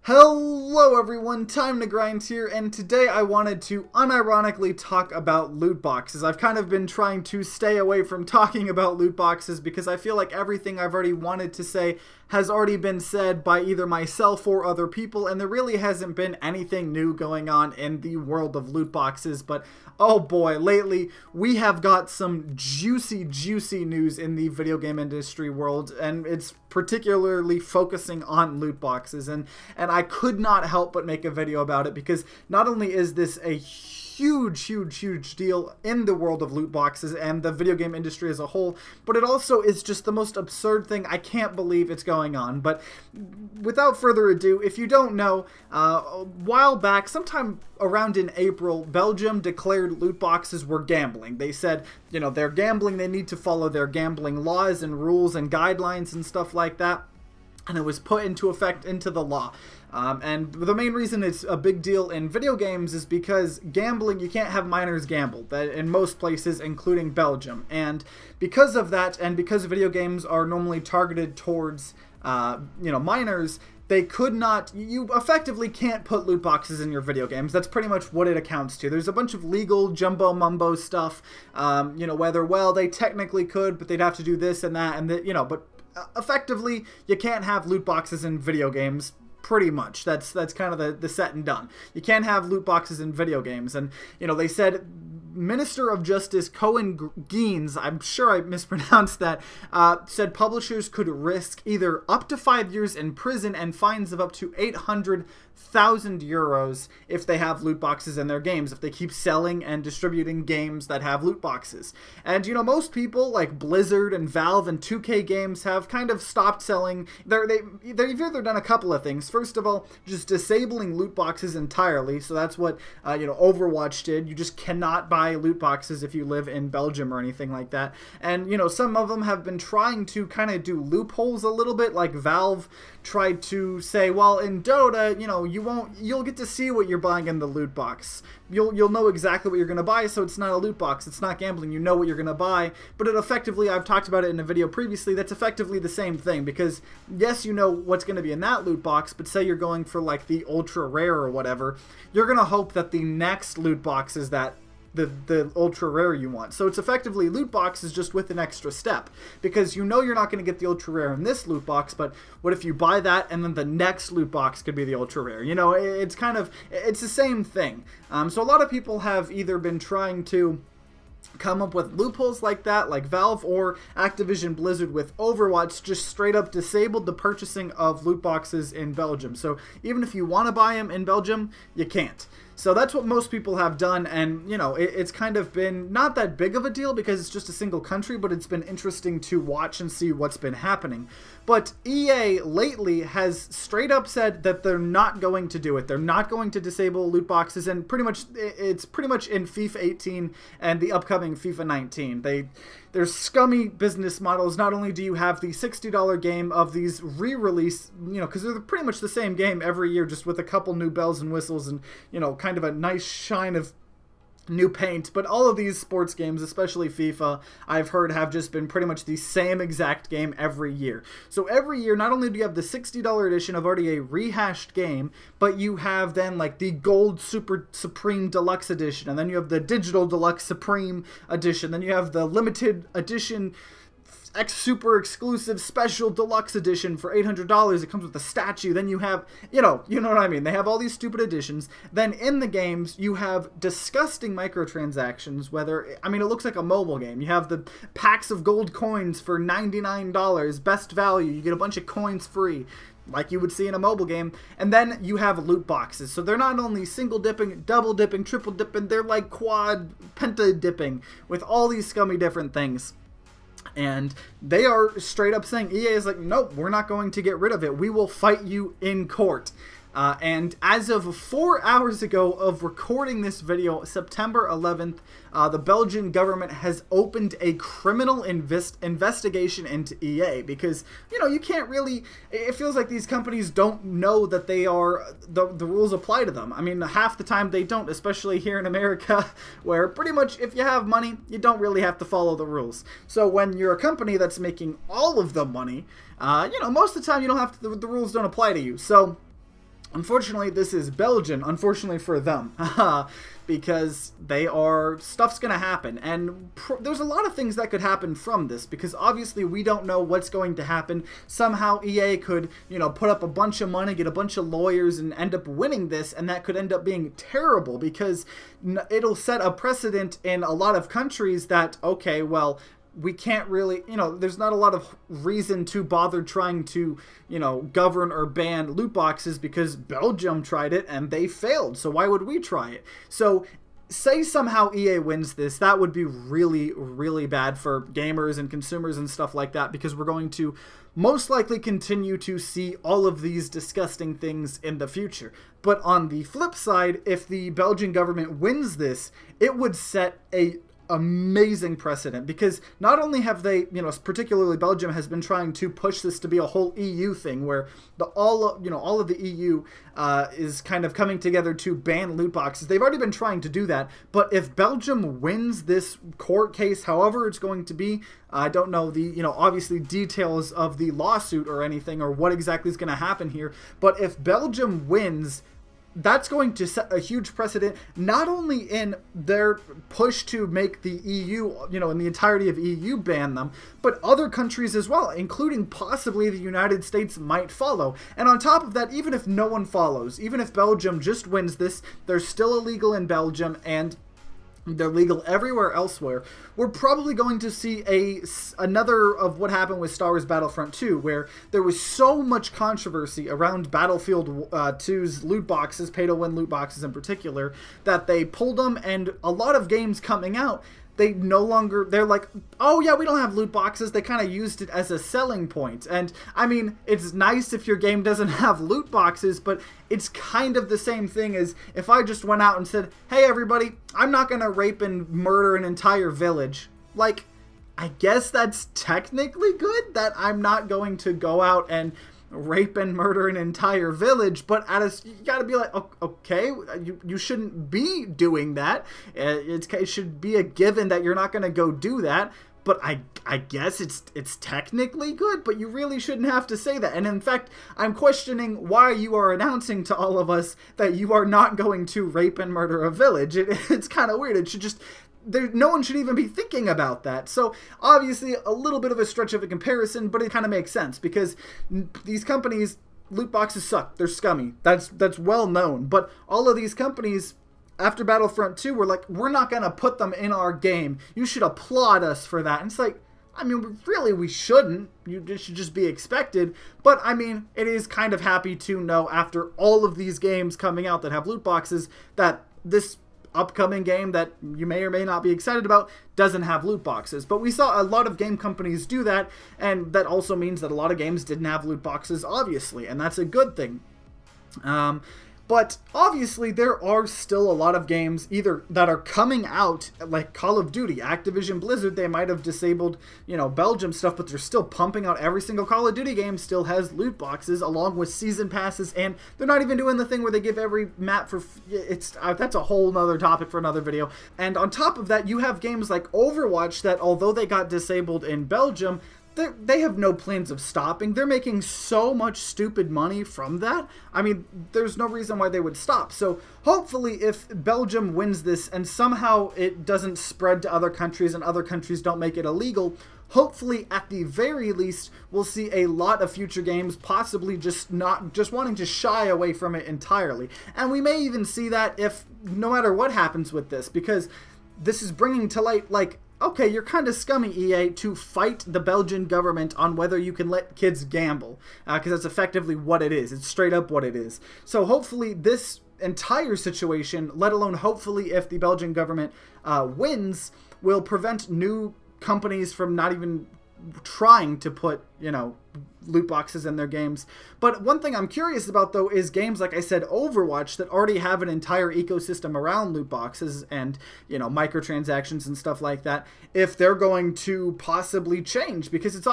Hello everyone, TimeToGrind here, and today I wanted to unironically talk about loot boxes. I've kind of been trying to stay away from talking about loot boxes because I feel like everything I've already wanted to say has already been said by either myself or other people, and there really hasn't been anything new going on in the world of loot boxes. But oh boy, lately we have got some juicy news in the video game industry world, and it's particularly focusing on loot boxes, and I could not help but make a video about it because not only is this a huge deal in the world of loot boxes and the video game industry as a whole, but it also is just the most absurd thing. I can't believe it's going on. But without further ado, if you don't know, a while back, sometime around in April, Belgium declared loot boxes were gambling. They said, you know, they're gambling, they need to follow their gambling laws and rules and guidelines and stuff like that. And it was put into effect into the law. And the main reason it's a big deal in video games is because gambling, you can't have minors gamble that in most places, including Belgium. And because of that, and because video games are normally targeted towards, you know, minors, they could not, you effectively can't put loot boxes in your video games. That's pretty much what it accounts to. There's a bunch of legal jumbo mumbo stuff, you know, whether, well, they technically could, but they'd have to do this and that, and that, you know, but effectively, you can't have loot boxes in video games. Pretty much. That's kind of the set and done. You can't have loot boxes in video games. And, you know, they said Minister of Justice Cohen Geens, I'm sure I mispronounced that, said publishers could risk either up to 5 years in prison and fines of up to 800,000 euros if they have loot boxes in their games, if they keep selling and distributing games that have loot boxes. And, you know, most people like Blizzard and Valve and 2K Games have kind of stopped selling. They've either done a couple of things. First of all, just disabling loot boxes entirely. So that's what, you know, Overwatch did. You just cannot buy loot boxes if you live in Belgium or anything like that. And, you know, some of them have been trying to kind of do loopholes a little bit, like Valve tried to say, well, in Dota, you know, you'll get to see what you're buying in the loot box. You'll know exactly what you're going to buy, so it's not a loot box, it's not gambling, you know what you're going to buy. But it effectively, I've talked about it in a video previously, that's effectively the same thing, because yes, you know what's going to be in that loot box, but say you're going for like the ultra rare or whatever, you're going to hope that the next loot box is that the ultra rare you want. So it's effectively loot boxes just with an extra step, because you know you're not going to get the ultra rare in this loot box, but what if you buy that and then the next loot box could be the ultra rare? You know, it's kind of, it's the same thing. So a lot of people have either been trying to come up with loopholes like that, like Valve or Activision Blizzard with Overwatch, just straight up disabled the purchasing of loot boxes in Belgium. So even if you want to buy them in Belgium, you can't. So that's what most people have done, and, you know, it's kind of been not that big of a deal because it's just a single country, but it's been interesting to watch and see what's been happening. But EA lately has straight up said that they're not going to do it. They're not going to disable loot boxes, and pretty much it's pretty much in FIFA 18 and the upcoming FIFA 19. There's scummy business models. Not only do you have the $60 game of these re-release, you know, because they're pretty much the same game every year, just with a couple new bells and whistles and, you know, kind of a nice shine of new paint, but all of these sports games, especially FIFA, I've heard have just been pretty much the same exact game every year. So every year, not only do you have the $60 edition of already a rehashed game, but you have then like the Gold Super Supreme Deluxe Edition, and then you have the Digital Deluxe Supreme Edition, then you have the Limited Edition Super Exclusive Special Deluxe Edition for $800. It comes with a statue. Then you have, you know what I mean. They have all these stupid editions. Then in the games, you have disgusting microtransactions, whether, I mean, it looks like a mobile game. You have the packs of gold coins for $99, best value. You get a bunch of coins free, like you would see in a mobile game. And then you have loot boxes. So they're not only single dipping, double dipping, triple dipping, they're like quad, penta dipping with all these scummy different things. And they are straight up saying, EA is like, nope, we're not going to get rid of it. We will fight you in court. And as of 4 hours ago of recording this video, September 11th, the Belgian government has opened a criminal investigation into EA because, you know, you can't really, it feels like these companies don't know that they are, the rules apply to them. I mean, half the time they don't, especially here in America, where pretty much if you have money, you don't really have to follow the rules. So when you're a company that's making all of the money, you know, most of the time you don't have to, the rules don't apply to you. So Unfortunately, this is Belgium, unfortunately for them, because stuff's gonna happen, and there's a lot of things that could happen from this, because obviously we don't know what's going to happen. Somehow EA could, put up a bunch of money, get a bunch of lawyers, and end up winning this, and that could end up being terrible, because it'll set a precedent in a lot of countries that, okay, well, we can't really, there's not a lot of reason to bother trying to, govern or ban loot boxes, because Belgium tried it and they failed. So why would we try it? So say somehow EA wins this, that would be really, really bad for gamers and consumers and stuff like that, because we're going to most likely continue to see all of these disgusting things in the future. But on the flip side, if the Belgian government wins this, it would set a amazing precedent, because not only have they, particularly Belgium has been trying to push this to be a whole EU thing, where all of the EU is kind of coming together to ban loot boxes. They've already been trying to do that, but if Belgium wins this court case, however it's going to be, I don't know the, obviously details of the lawsuit or anything, or what exactly is going to happen here, but if Belgium wins, that's going to set a huge precedent, not only in their push to make the EU, in the entirety of EU ban them, but other countries as well, including possibly the United States might follow. And on top of that, even if no one follows, even if Belgium just wins this, they're still illegal in Belgium and they're legal everywhere elsewhere. We're probably going to see another of what happened with Star Wars Battlefront 2, where there was so much controversy around Battlefield 2's loot boxes, pay-to-win loot boxes in particular, that they pulled them, and a lot of games coming out, they're like, oh yeah, we don't have loot boxes. They kind of used it as a selling point. And I mean, it's nice if your game doesn't have loot boxes, but it's kind of the same thing as if I just went out and said, hey everybody, I'm not gonna rape and murder an entire village. Like, I guess that's technically good that I'm not going to go out and rape and murder an entire village, but you gotta be like, okay, you shouldn't be doing that. It should be a given that you're not gonna go do that. But I guess it's technically good, but you really shouldn't have to say that. And in fact, I'm questioning why you are announcing to all of us that you are not going to rape and murder a village. It's kind of weird. It should just... no one should even be thinking about that. So obviously a little bit of a stretch of a comparison, but it kind of makes sense, because these companies, loot boxes suck. They're scummy. That's well known. But all of these companies after Battlefront 2 were like, we're not going to put them in our game. You should applaud us for that. And it's like, I mean, really, we shouldn't. It should just be expected. But, I mean, it is kind of happy to know after all of these games coming out that have loot boxes that this upcoming game that you may or may not be excited about doesn't have loot boxes. But we saw a lot of game companies do that, and that also means that a lot of games didn't have loot boxes, obviously, and that's a good thing. But obviously there are still a lot of games either that are coming out, like Call of Duty, Activision Blizzard. They might have disabled, Belgium stuff, but they're still pumping out every single Call of Duty game still has loot boxes along with season passes, and they're not even doing the thing where they give every map for that's a whole nother topic for another video. And on top of that, you have games like Overwatch that, although they got disabled in Belgium, they have no plans of stopping. They're making so much stupid money from that. I mean, there's no reason why they would stop. So hopefully if Belgium wins this and somehow it doesn't spread to other countries and other countries don't make it illegal, hopefully at the very least we'll see a lot of future games possibly just wanting to shy away from it entirely. And we may even see that if no matter what happens with this, because this is bringing to light, like, okay, you're kind of scummy, EA, to fight the Belgian government on whether you can let kids gamble, because that's effectively what it is. It's straight up what it is. So hopefully this entire situation, let alone hopefully if the Belgian government wins, will prevent new companies from not even trying to put, loot boxes in their games. But one thing I'm curious about, though, is games like I said, Overwatch, that already have an entire ecosystem around loot boxes and, microtransactions and stuff like that, if they're going to possibly change, because it's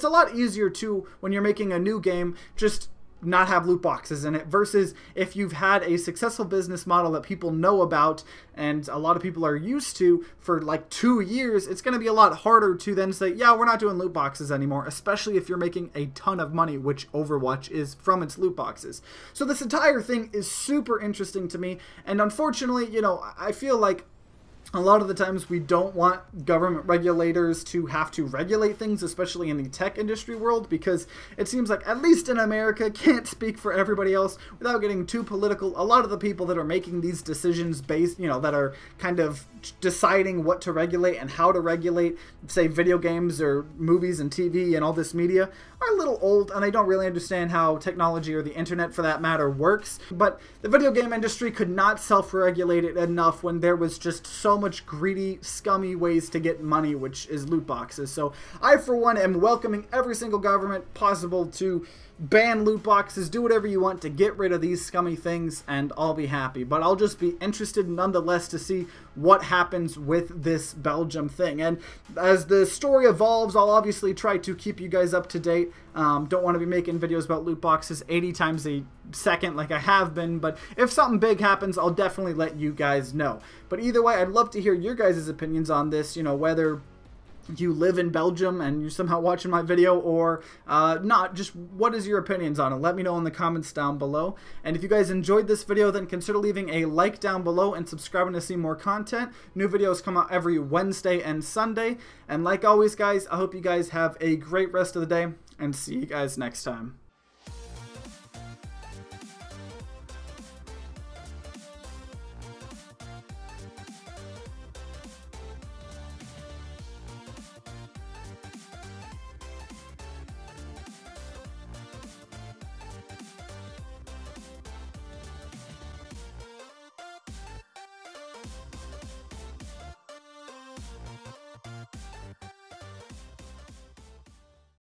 a lot easier to, when you're making a new game, just not have loot boxes in it, versus if you've had a successful business model that people know about and a lot of people are used to for like 2 years, it's going to be a lot harder to then say, yeah, we're not doing loot boxes anymore, especially if you're making a ton of money, which Overwatch is from its loot boxes. So this entire thing is super interesting to me, and unfortunately, you know, I feel like a lot of the times we don't want government regulators to have to regulate things, especially in the tech industry world, because it seems like, at least in America, can't speak for everybody else without getting too political. A lot of the people that are making these decisions based, you know, that are kind of deciding what to regulate and how to regulate, say, video games or movies and TV and all this media, are a little old, and they don't really understand how technology, or the internet for that matter, works. But the video game industry could not self-regulate it enough when there was just so much greedy, scummy ways to get money, which is loot boxes. So I, for one, am welcoming every single government possible to ban loot boxes, do whatever you want to get rid of these scummy things, and I'll be happy. But I'll just be interested nonetheless to see what happens with this Belgium thing. And as the story evolves, I'll obviously try to keep you guys up to date. Don't want to be making videos about loot boxes 80 times a second like I have been, but if something big happens, I'll definitely let you guys know. But either way, I'd love to hear your guys' opinions on this, you know, whether you live in Belgium and you're somehow watching my video or not. Just what is your opinions on it? Let me know in the comments down below. And if you guys enjoyed this video, then consider leaving a like down below and subscribing to see more content. New videos come out every Wednesday and Sunday. And like always, guys, I hope you guys have a great rest of the day, and see you guys next time.